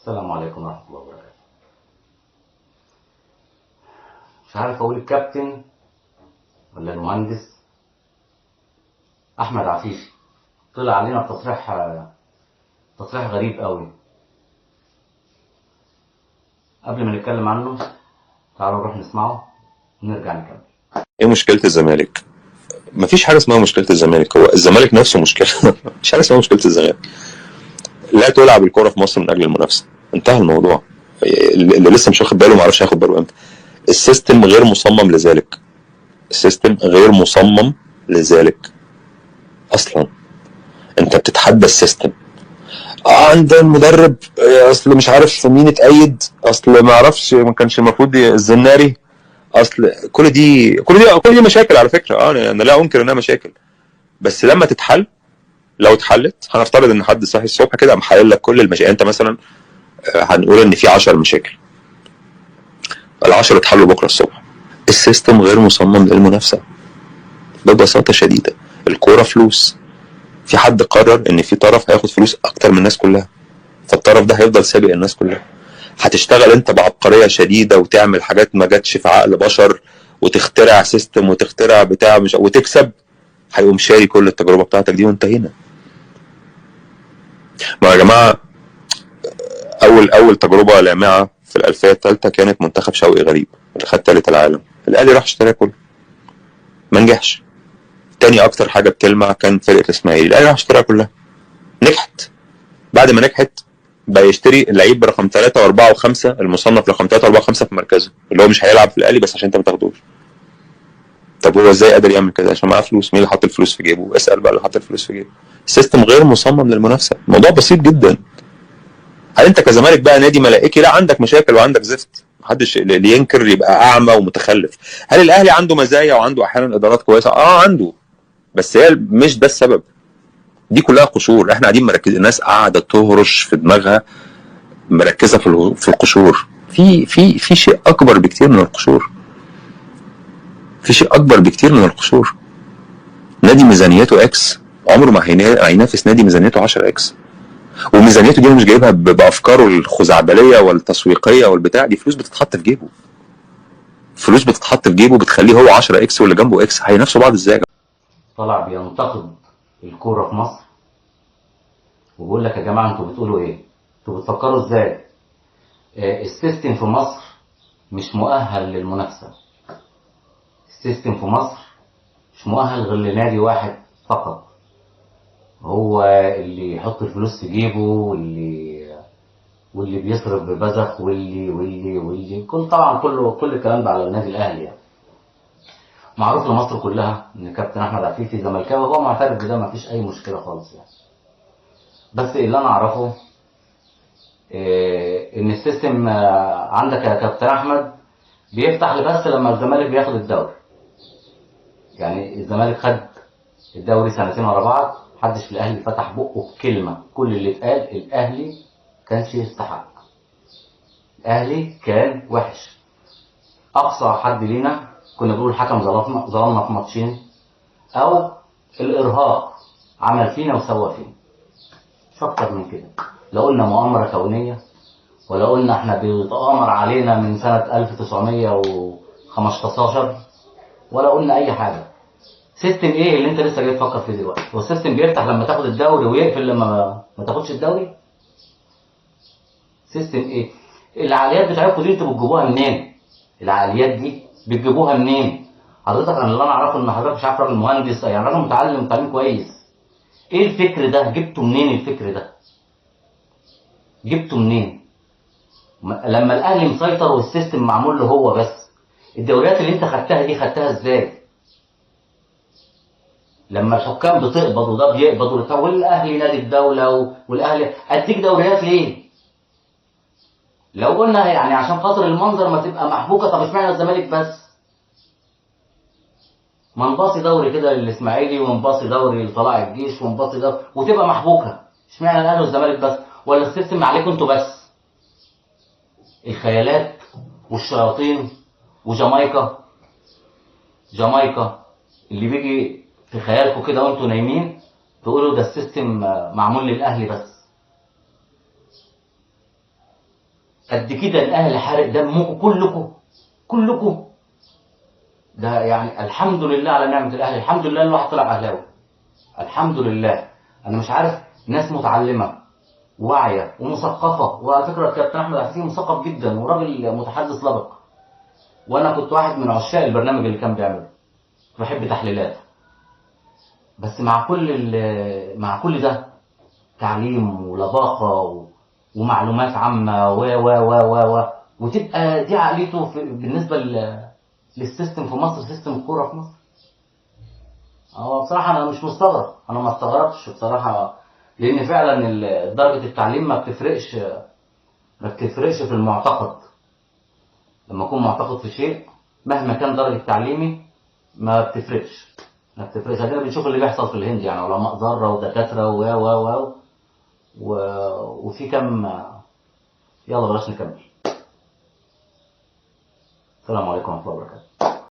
السلام عليكم ورحمة الله وبركاته. مش عارف أقول الكابتن ولا المهندس أحمد عفيفي طلع علينا بتصريح غريب قوي. قبل ما نتكلم عنه تعالوا نروح نسمعه ونرجع نكمل. ايه مشكلة الزمالك؟ مفيش حاجة اسمها مشكلة الزمالك، هو الزمالك نفسه مشكلة. مفيش حاجة اسمها مشكلة الزمالك. لا تلعب الكورة في مصر من أجل المنافسة، انتهى الموضوع. اللي لسه مش واخد باله معرفش هياخد باله امتى. السيستم غير مصمم لذلك. السيستم غير مصمم لذلك أصلا. أنت بتتحدى السيستم. عند المدرب أصل مش عارف مين اتأيد، أصل ما اعرفش ما كانش المفروض الزناري، اصل كل دي مشاكل على فكره. انا لا انكر انها مشاكل، بس لما تتحل، لو اتحلت هنفترض ان حد صاحي الصبح كده قام حلل لك كل المشاكل. انت مثلا هنقول ان في 10 مشاكل، ال10 اتحلوا بكره الصبح. السيستم غير مصمم للمنافسه ببساطه شديده. الكوره فلوس. في حد قرر ان في طرف هياخد فلوس اكتر من الناس كلها، فالطرف ده هيفضل سابق الناس كلها. هتشتغل انت بعبقريه شديده وتعمل حاجات ما جاتش في عقل بشر، وتخترع سيستم وتخترع بتاع مش وتكسب، هيقوم شاري كل التجربه بتاعتك دي وانتهينا. ما يا جماعه، اول تجربه لامعه في الالفيه الثالثه كانت منتخب شوقي غريب اللي خد ثالث العالم. الاهلي راح اشتراه كله، ما نجحش. تاني اكتر حاجه بتلمع كان فرقه الاسماعيلي، الاهلي راح اشتراها كلها، نجحت. بعد ما نجحت بقى يشتري اللعيب برقم 3 و4 و5، المصنف رقم 3 و4 و5 في مركزه، اللي هو مش هيلعب في الاهلي بس عشان انت ما تاخدوش. طب هو ازاي قادر يعمل كده؟ عشان معاه فلوس. مين اللي حط الفلوس في جيبه؟ اسال بقى اللي حط الفلوس في جيبه. السيستم غير مصمم للمنافسه، الموضوع بسيط جدا. هل انت كزمالك بقى نادي ملائكي؟ لا، عندك مشاكل وعندك زفت، محدش اللي ينكر يبقى اعمى ومتخلف. هل الاهلي عنده مزايا وعنده احيانا ادارات كويسه؟ عنده، بس هي مش ده السبب. دي كلها قشور. احنا قاعدين مركزين، الناس قاعده تهرش في دماغها، مركزه في القشور. في شيء اكبر بكتير من القشور. في شيء اكبر بكتير من القشور. نادي ميزانيته اكس عمره ما هينافس نادي ميزانيته 10 اكس. وميزانيته دي مش جايبها بافكاره الخزعبليه والتسويقيه والبتاع دي. فلوس بتتحط في جيبه، فلوس بتتحط في جيبه بتخليه هو 10 اكس واللي جنبه اكس. هينافسوا بعض ازاي؟ طلع بينتقد الكورة في مصر وبيقول لك يا جماعة انتوا بتقولوا ايه؟ انتوا بتفكروا ازاي؟ السيستم في مصر مش مؤهل للمنافسة. السيستم في مصر مش مؤهل غير لنادي واحد فقط، هو اللي يحط الفلوس في جيبه واللي بيصرف ببذخ واللي طبعا كل الكلام ده على النادي الاهلي يعني. معروف لمصر كلها ان كابتن احمد عفيفي زملكاوي، هو معترف بده، ما فيش اي مشكله خالص يعني. بس اللي انا اعرفه ان السيستم عندك يا كابتن احمد بيفتح بس لما الزمالك بياخد الدوري. يعني الزمالك خد الدوري سنتين ورا بعض، محدش في الاهلي فتح بقه بكلمه. كل اللي اتقال الاهلي كانش يستحق، الاهلي كان وحش. اقصى حد لينا كنا بنقول الحكم ظلمنا في ماتشين، او الارهاق عمل فينا وسوى فينا، مش اكتر من كده. لا قلنا مؤامره كونيه، ولا قلنا احنا بيتآمر علينا من سنه 1915، ولا قلنا اي حاجه. سيستم ايه اللي انت لسه جاي تفكر فيه دلوقتي؟ هو السيستم بيفتح لما تاخد الدوري ويقفل لما ما تاخدش الدوري؟ سيستم ايه؟ العقليات بتاعتكم دي انتوا بتجيبوها منين؟ العقليات دي بتجيبوها منين؟ حضرتك انا اللي انا اعرفه ان حضرتك مش عارف، راجل مهندس يعني، راجل متعلم تعليم كويس. ايه الفكر ده؟ جبته منين الفكر ده؟ جبته منين؟ لما الاهلي مسيطر والسيستم معمول له هو بس، الدوريات اللي انت خدتها دي خدتها ازاي؟ لما الحكام بتقبض وده بيقبض والاهلي نادي الدوله والاهلي اديك دوريات ليه؟ لو قلنا يعني عشان خاطر المنظر ما تبقى محبوكه، طب اشمعنى الزمالك بس؟ ما نباصي دوري كده للاسماعيلي ونباصي دوري لطلائع الجيش ونباصي دوري وتبقى محبوكه. اشمعنى الاهلي والزمالك بس؟ ولا السيستم عليكم انتوا بس؟ الخيالات والشياطين وجامايكا، جامايكا اللي بيجي في خيالكم كده وانتوا نايمين تقولوا ده السيستم معمول للاهلي بس. قد كده الاهلي حارق دمكم كلكم. ده يعني الحمد لله على نعمه الاهلي، الحمد لله الواحد طلع اهلاوي، الحمد لله. انا مش عارف، ناس متعلمه واعيه ومثقفه، وعلى فكره الكابتن احمد عفيفي مثقف جدا وراجل متحدث لبق، وانا كنت واحد من عشاق البرنامج اللي كان بيعمله، بحب تحليلاته. بس مع كل ده تعليم ولباقه ومعلومات عامه و وتبقى دي عقليته بالنسبه للسيستم في مصر، سيستم الكوره في مصر. هو بصراحه انا مش مستغرب، انا ما استغربتش بصراحه، لان فعلا درجه التعليم ما بتفرقش في المعتقد. لما اكون معتقد في شيء مهما كان درجه تعليمي ما بتفرقش. ادينا بنشوف اللي بيحصل في الهند، يعني علماء ذره ودكاتره وفي كم. يلا بلاش نكمل. السلام عليكم ورحمه الله وبركاته.